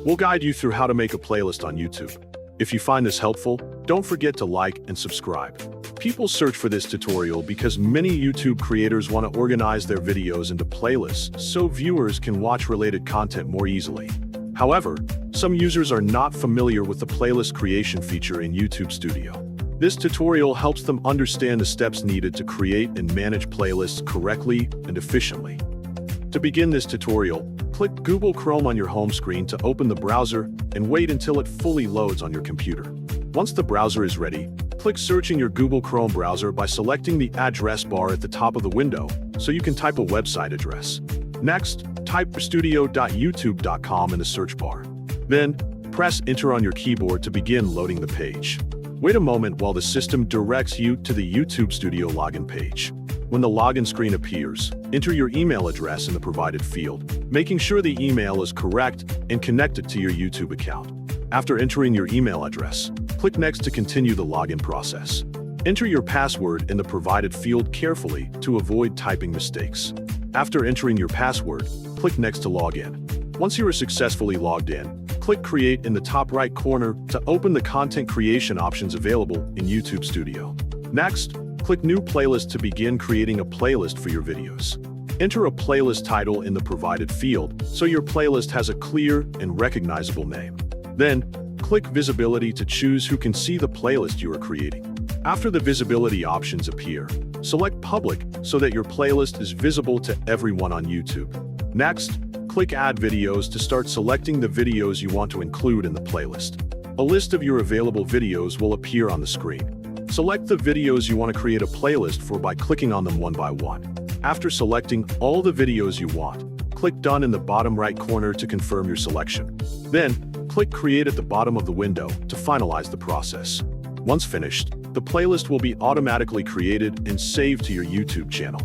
We'll guide you through how to make a playlist on YouTube. If you find this helpful, don't forget to like and subscribe. People search for this tutorial because many YouTube creators want to organize their videos into playlists so viewers can watch related content more easily. However, some users are not familiar with the playlist creation feature in YouTube Studio. This tutorial helps them understand the steps needed to create and manage playlists correctly and efficiently. To begin this tutorial, click Google Chrome on your home screen to open the browser and wait until it fully loads on your computer. Once the browser is ready, click Search in your Google Chrome browser by selecting the address bar at the top of the window so you can type a website address. Next, type studio.youtube.com in the search bar. Then, press Enter on your keyboard to begin loading the page. Wait a moment while the system directs you to the YouTube Studio login page. When the login screen appears, enter your email address in the provided field, making sure the email is correct and connected to your YouTube account. After entering your email address, click Next to continue the login process. Enter your password in the provided field carefully to avoid typing mistakes. After entering your password, click Next to log in. Once you are successfully logged in, click Create in the top right corner to open the content creation options available in YouTube Studio. Next, click New Playlist to begin creating a playlist for your videos. Enter a playlist title in the provided field so your playlist has a clear and recognizable name. Then, click Visibility to choose who can see the playlist you are creating. After the visibility options appear, select Public so that your playlist is visible to everyone on YouTube. Next, click Add Videos to start selecting the videos you want to include in the playlist. A list of your available videos will appear on the screen. Select the videos you want to create a playlist for by clicking on them one by one. After selecting all the videos you want, click Done in the bottom right corner to confirm your selection. Then, click Create at the bottom of the window to finalize the process. Once finished, the playlist will be automatically created and saved to your YouTube channel.